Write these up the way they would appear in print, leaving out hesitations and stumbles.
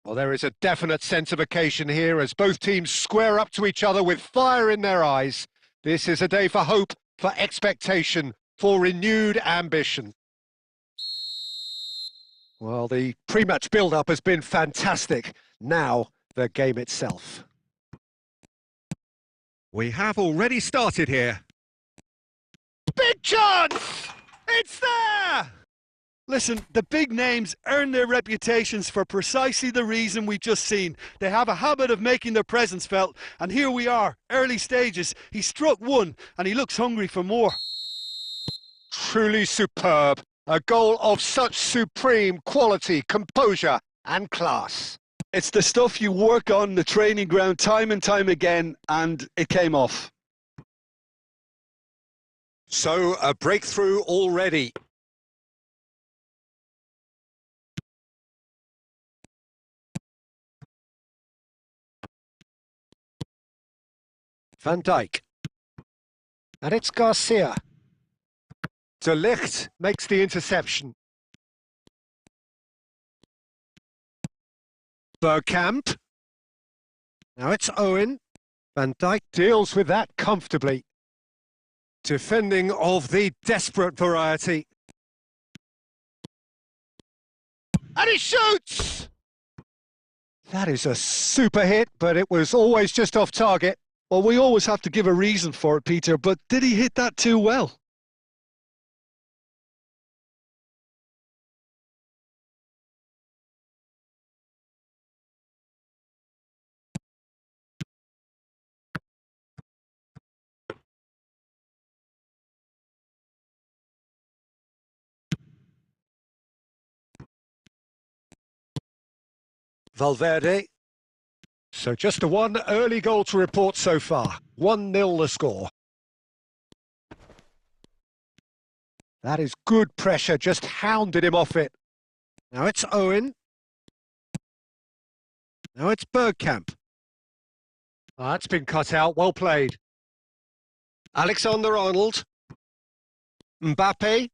Well, there is a definite sense of occasion here as both teams square up to each other with fire in their eyes. This is a day for hope, for expectation, for renewed ambition. Well, the pre-match build-up has been fantastic. Now, the game itself. We have already started here. Big chance! It's there! Listen, the big names earn their reputations for precisely the reason we've just seen. They have a habit of making their presence felt, and here we are, early stages. He struck one, and he looks hungry for more. Truly superb. A goal of such supreme quality, composure and class. It's the stuff you work on the training ground time and time again, and it came off. So, a breakthrough already. Van Dijk. And it's Garcia. De Ligt makes the interception. Bergkamp. Now it's Owen. Van Dijk deals with that comfortably. Defending of the desperate variety. And he shoots! That is a super hit, but it was always just off target. Well, we always have to give a reason for it, Peter, but did he hit that too well? Valverde. So just one early goal to report so far. 1-0 the score. That is good pressure, just hounded him off it. Now it's Owen. Now it's Bergkamp. Oh, that's been cut out, well played. Alexander-Arnold. Mbappe.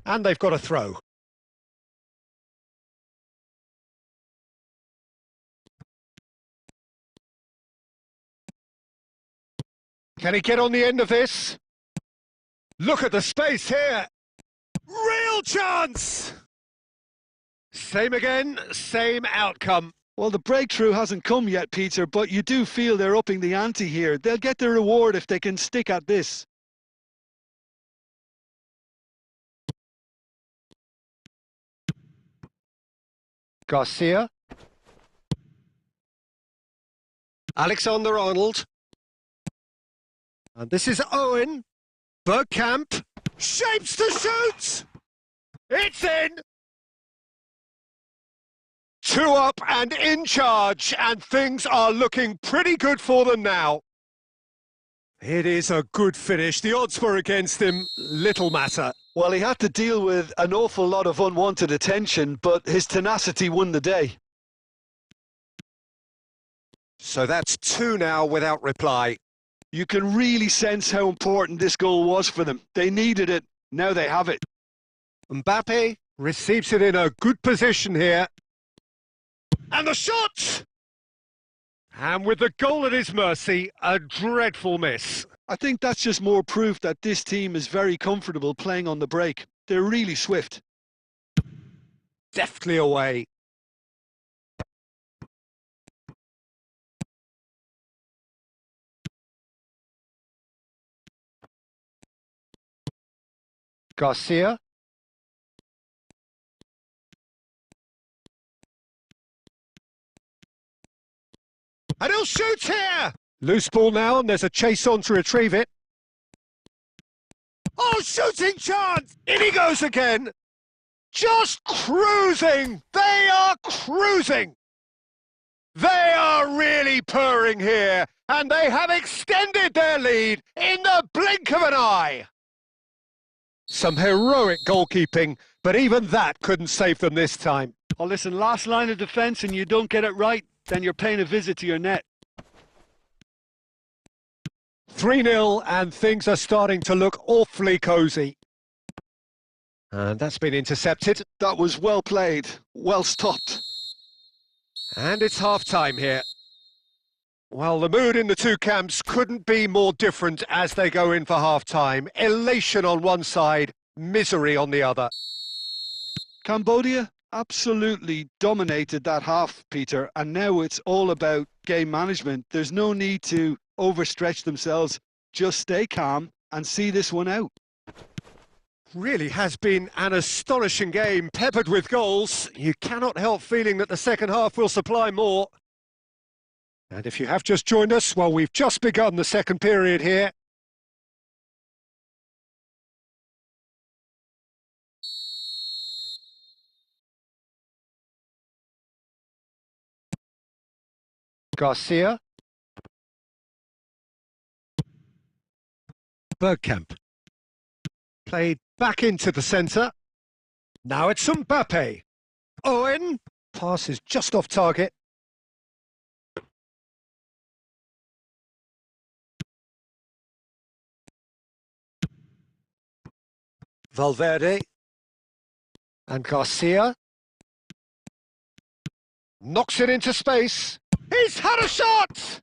And they've got a throw. Can he get on the end of this? Look at the space here. Real chance! Same again, same outcome. Well, the breakthrough hasn't come yet, Peter, but you do feel they're upping the ante here. They'll get their reward if they can stick at this. Garcia. Alexander-Arnold. And this is Owen. Bergkamp. Shapes to shoot! It's in! 2 up and in charge, and things are looking pretty good for them now. It is a good finish. The odds were against him. Little matter. Well, he had to deal with an awful lot of unwanted attention, but his tenacity won the day. So that's 2 now without reply. You can really sense how important this goal was for them. They needed it. Now they have it. Mbappe receives it in a good position here. And the shot! And with the goal at his mercy, a dreadful miss. I think that's just more proof that this team is very comfortable playing on the break. They're really swift. Deftly away. Garcia. And he'll shoot here! Loose ball now, and there's a chase on to retrieve it. Oh, shooting chance! In he goes again! Just cruising! They are cruising! They are really purring here, and they have extended their lead in the blink of an eye. Some heroic goalkeeping, but even that couldn't save them this time. Oh, listen, last line of defence and you don't get it right, then you're paying a visit to your net. 3-0, and things are starting to look awfully cosy. And that's been intercepted. That was well played, well stopped. And it's half-time here. Well, the mood in the two camps couldn't be more different as they go in for half-time. Elation on one side, misery on the other. Cambodia absolutely dominated that half, Peter, and now it's all about game management. There's no need to overstretch themselves. Just stay calm and see this one out. Really has been an astonishing game, peppered with goals. You cannot help feeling that the second half will supply more. And if you have just joined us, well, we've just begun the second period here. Garcia. Bergkamp. Played back into the centre. Now it's Mbappe. Owen. Pass is just off target. Valverde. And Garcia. Knocks it into space. He's had a shot!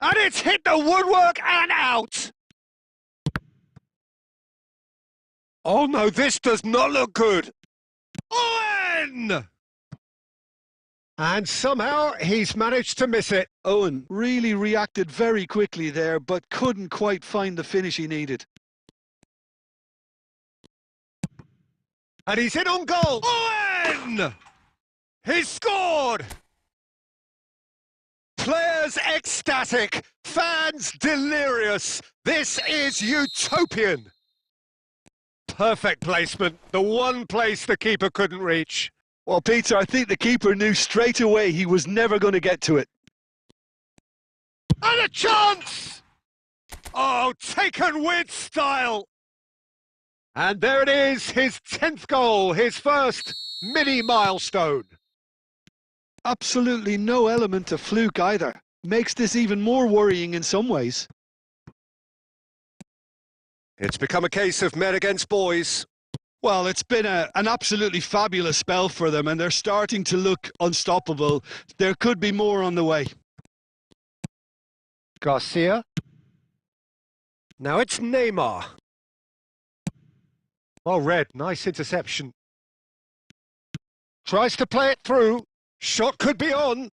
And it's hit the woodwork and out! Oh no, this does not look good. Owen! And somehow he's managed to miss it. Owen really reacted very quickly there, but couldn't quite find the finish he needed. And he's in on goal. Owen! He's scored! Players ecstatic, fans delirious. This is utopian. Perfect placement, the one place the keeper couldn't reach. Well, Peter, I think the keeper knew straight away he was never going to get to it. And a chance! Oh, taken with style. And there it is, his 10th goal, his first mini milestone. Absolutely no element of fluke either. Makes this even more worrying in some ways. It's become a case of men against boys. Well, it's been an absolutely fabulous spell for them, and they're starting to look unstoppable. There could be more on the way. Garcia. Now it's Neymar. Oh, Red, nice interception. Tries to play it through. Shot could be on.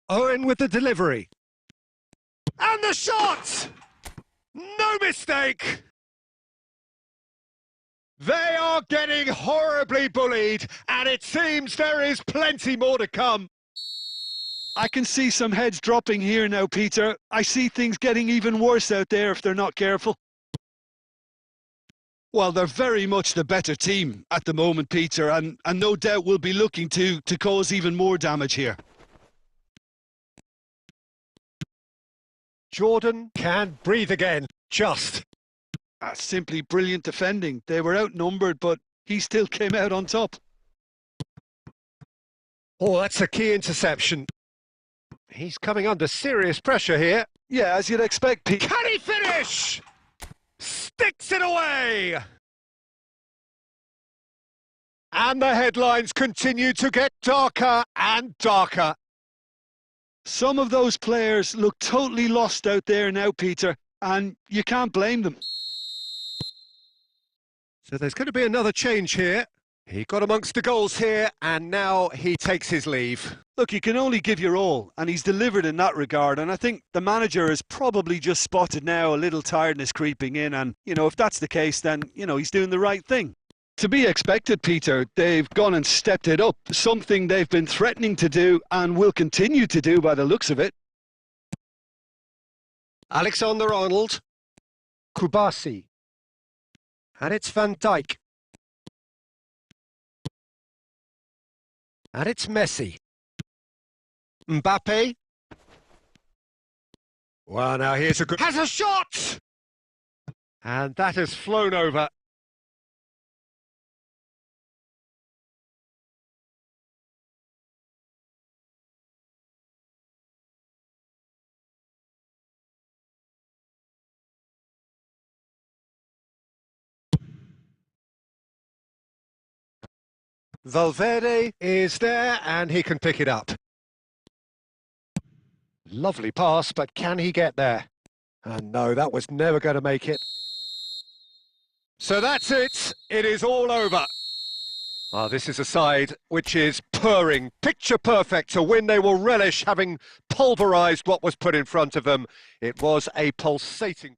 Owen with the delivery. And the shot! No mistake! They are getting horribly bullied, and it seems there is plenty more to come. I can see some heads dropping here now, Peter. I see things getting even worse out there if they're not careful. Well, they're very much the better team at the moment, Peter, and no doubt will be looking to cause even more damage here. Jordan can breathe again, just. Simply brilliant defending. They were outnumbered, but he still came out on top. Oh, that's a key interception. He's coming under serious pressure here. Yeah, as you'd expect, Peter. Can he finish? Sticks it away! And the headlines continue to get darker and darker. Some of those players look totally lost out there now, Peter, and you can't blame them. So there's going to be another change here. He got amongst the goals here, and now he takes his leave. Look, you can only give your all, and he's delivered in that regard, and I think the manager has probably just spotted now a little tiredness creeping in, and, if that's the case, then, he's doing the right thing. To be expected, Peter. They've gone and stepped it up, something they've been threatening to do and will continue to do by the looks of it. Alexander-Arnold. Kubasi. And it's Van Dijk. And it's Messi. Mbappe. Well, now here's a good... Has a shot! And that has flown over. Valverde is there and he can pick it up. Lovely pass, but can he get there? And no, that was never going to make it. So that's it. It is all over. This is a side which is purring, picture perfect, a win they will relish, having pulverised what was put in front of them. It was a pulsating...